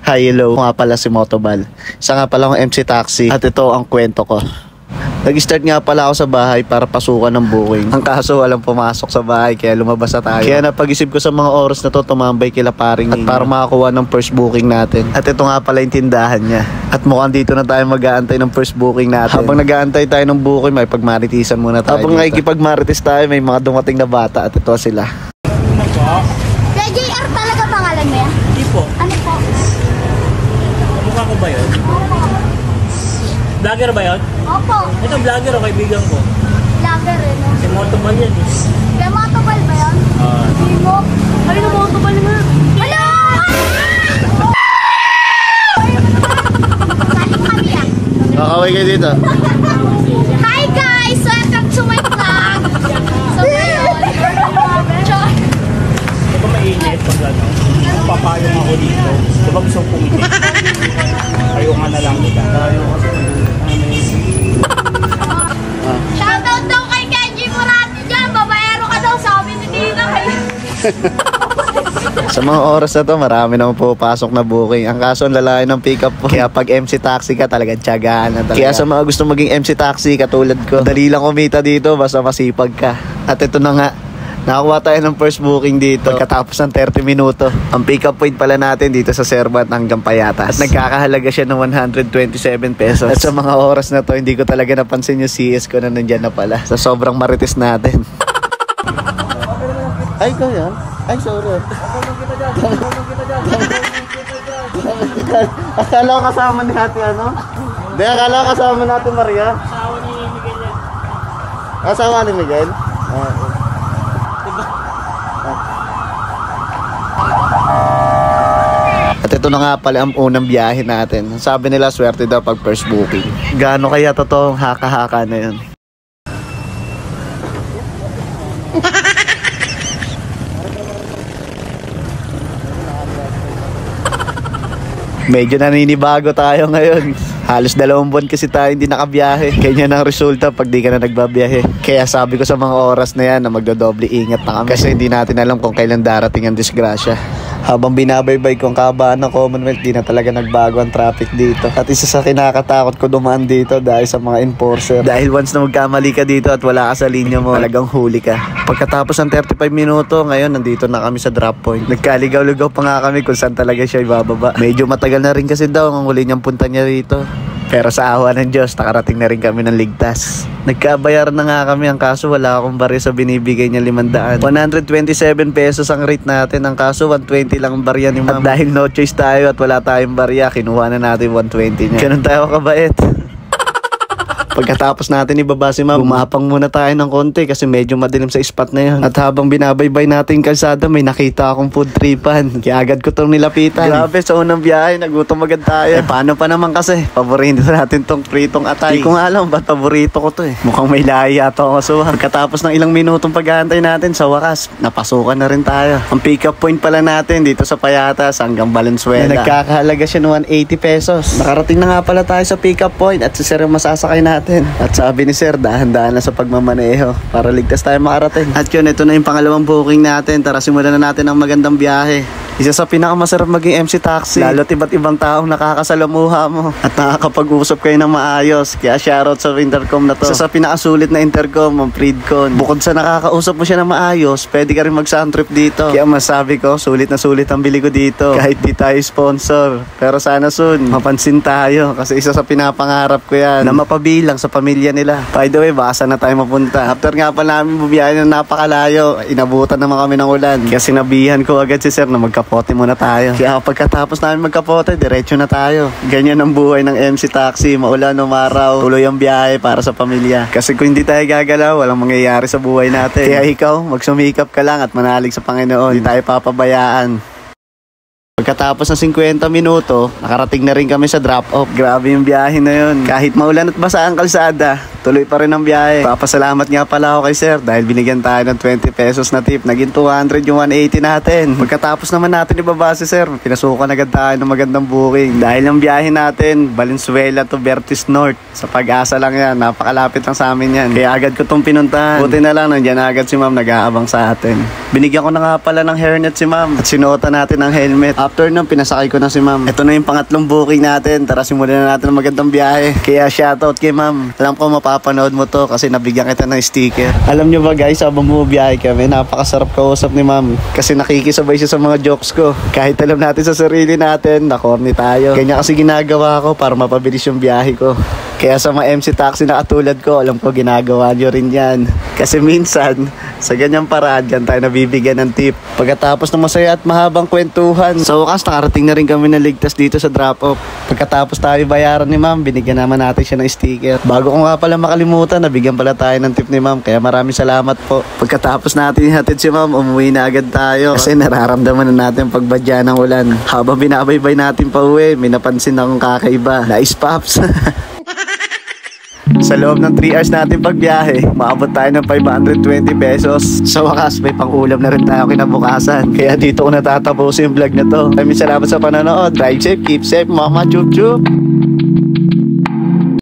Hi, hello. Ako nga pala si Motobal. Isa nga pala akong MC Taxi at ito ang kwento ko. Nag-start nga pala ako sa bahay para pasukan ng booking. Ang kaso walang pumasok sa bahay kaya lumabas na tayo. Kaya napag-isip ko sa mga oras na to tumambay kila paring at para makakuha ng first booking natin. At ito nga pala yung tindahan niya. At mukhang dito na tayo mag-aantay ng first booking natin. Habang nag-aantay tayo ng booking, may pagmaritisan muna tayo. Habang nakikipagmaritis tayo, may mga dumating na bata at ito sila. Kaya JR talaga pangalan mo yan? Hindi po. Ano po? Mukha ko ba yun? Vlogger ba yun? Opo. Ito vlogger o kaibigan ko. Vlogger eh, no? Si Motobal yan eh. Kaya Motobal ba yun? Hindi mo. Ay, na Motobal nga. Hello! Galing kami ah. Kakaway kayo dito. Hi guys! Welcome to my vlog! So ngayon, Di ba mainit pag ano? Papayong ako dito. Di ba gusto kong pumiti? Ayaw nga na lang kita. shoutout daw kay Kenji Murati dyan. Babaero ka daw, sabi ni Dina. Sa mga oras na to, marami naman pupasok na booking. Ang kaso, ang lalaki ng pick up po. Kaya pag MC Taxi ka, talagang tiyagaan na talaga. Kaya sa mga gusto maging MC Taxi, katulad ko, dali lang kumita dito, basta masipag ka. At ito na nga, nakakuha tayo ng first booking dito pagkatapos ng 30 minuto. Ang pick up point pala natin dito sa Servat hanggang Payatas. At nagkakahalaga siya ng 127 pesos. At sa mga oras na to, hindi ko talaga napansin yung CS ko na nandyan na pala. Sa sobrang marites natin. Ay, ikaw yan? Ay, sorry. Akala ko kasama ni Ate ano? Hindi, akala ko kasama natin Maria. Asawa ni Miguel yan. Kasama ni Miguel? At ito na nga pala ang unang biyahe natin. Sabi nila swerte daw pag first booking. Gaano kaya totoong haka-haka na yun? Medyo naninibago tayo ngayon. Halos 2 buwan kasi tayo hindi nakabiyahe. Ganyan ang resulta pag di ka na nagbabiyahe. Kaya sabi ko sa mga oras na yan na magdodoble ingat na kami. Kasi hindi natin alam kung kailan darating ang disgrasya. Habang binabaybay kong kabaan ng Commonwealth, di na talaga nagbago ang traffic dito. At isa sa kinakatakot ko dumaan dito dahil sa mga enforcer. Dahil once na magkamali ka dito at wala ka sa linya mo, talagang huli ka. Pagkatapos ng 35 minuto, ngayon nandito na kami sa drop point. Nagkaligaw-ligaw pa nga kami kung saan talaga siya ibababa. Medyo matagal na rin kasi daw ang huli niyang punta niya rito. Pero sa awa ng Diyos, nakarating na rin kami ng ligtas. Nagkabayaran na nga kami, ang kaso wala akong barya sa binibigay niya 500. 127 pesos ang rate natin, ang kaso 120 lang ang barya ni ma'am. At dahil no choice tayo at wala tayong barya, kinuha na natin 120 niya. Ganun tayo kabait. Pagkatapos natin ibaba si ma'am, bumapang muna tayo ng konti kasi medyo madilim sa spot na yun. At habang binabaybay natin kalsada, may nakita akong food tripan. Kaya agad ko itong nilapitan. Grabe, sa unang biyahe, nagutom agad tayo. Paano pa naman kasi, paborito natin tong pritong atay. Hindi ko nga alam ba't paborito ko to eh. Mukhang may lahi yata ako kasuha. Pagkatapos ng ilang minutong paghahantay natin, sa wakas, napasukan na rin tayo. Ang pick up point pala natin dito sa Payatas hanggang Valenzuela. Nagkakahalaga siya ng 180 pesos. Nakarating na nga pala tayo sa pick up point at si sir yung masasakay natin. At sabi ni sir, dahan-dahan na sa pagmamaneho para ligtas tayo makarating. At yun, ito na yung pangalawang booking natin. Tara, simulan na natin ang magandang biyahe. Isa sa pinakamasarap maging MC Taxi, lalo't iba't ibang taong nakakasalamuha mo at nakakapag-usap kayo ng maayos. Kaya shoutout sa intercom na to. Isa sa pinakasulit na intercom, ang Freedcon. Bukod sa nakakausap mo siya ng maayos, pwede ka rin mag-sound trip dito. Kaya masabi ko, sulit na sulit ang bili ko dito. Kahit di tayo sponsor, pero sana soon mapansin tayo kasi isa sa pinapangarap ko yan na mapabilang sa pamilya nila. By the way, baka na tayo mapunta. After nga pa namin bumiyahe ng napakalayo, inabutan naman kami ng ulan. Kaya sinabihan ko agad si sir na magkapote muna tayo. Kaya pagkatapos namin magkapote, diretso na tayo. Ganyan ang buhay ng MC Taxi. Maulan, umaraw, tuloy ang biyahe para sa pamilya. Kasi kung hindi tayo gagalaw, walang mangyayari sa buhay natin. Kaya ikaw, magsumikap ka lang at manalig sa Panginoon. Hindi tayo papabayaan. Pagkatapos ng 50 minuto, nakarating na rin kami sa drop-off. Grabe yung biyahe na yun. Kahit maulan at basa ang kalsada, tuloy pa rin ang biyahe. Papasalamat nga pala ako kay sir dahil binigyan tayo ng 20 pesos na tip. Naging 200 yung 180 natin. Pagkatapos naman natin ibaba si sir, pinasukan agad tayo ng magandang booking. Dahil ang biyahe natin, Valenzuela to Vertis North. Sa Pag-asa lang yan, napakalapit lang sa amin yan. Kaya agad ko itong pinuntahan. Buti na lang, nandiyan agad si ma'am nag-aabang sa atin. Binigyan ko na nga pala ng hairnet si ma'am at sinuotan natin ng helmet. after nun, pinasakay ko na si ma'am. Ito na yung pangatlong booking natin. Tara, simulan na natin ang magandang biyahe. Kaya shoutout kay ma'am. Alam ko mapapanood mo to kasi nabigyan kita ng sticker. Alam nyo ba guys, habang bumibiyahe kami, napakasarap kausap ni ma'am. Kasi nakikisabay siya sa mga jokes ko. Kahit alam natin sa sarili natin, na corny tayo. Kanya kasi ginagawa ko para mapabilis yung biyahe ko. Kaya sa mga MC taxi na katulad ko, alam ko ginagawa nyo rin yan. Kasi minsan, sa ganyang paraan, dyan tayo nabibigyan ng tip. Pagkatapos ng masaya at mahabang kwentuhan, sa wakas nakarating na rin kami na ligtas dito sa drop-off. Pagkatapos tayo bayaran ni ma'am, binigyan naman natin siya ng sticker. Bago ko nga pala makalimutan, nabigyan pala tayo ng tip ni ma'am. Kaya maraming salamat po. Pagkatapos natin ihatid si ma'am, umuwi na agad tayo. Kasi nararamdaman na natin pagbadya ng ulan. Habang binabaybay natin pa uwi, may napansin akong kakaiba. Nice pops. Sa loob ng 3 hours natin pagbiyahe, maabot tayo ng 520 pesos. Sa wakas, may pang-ulam na rin tayo kinabukasan. Kaya dito ko natatapusin yung vlog na to. Maraming salamat sa panonood. Drive safe, keep safe, mama chup chup.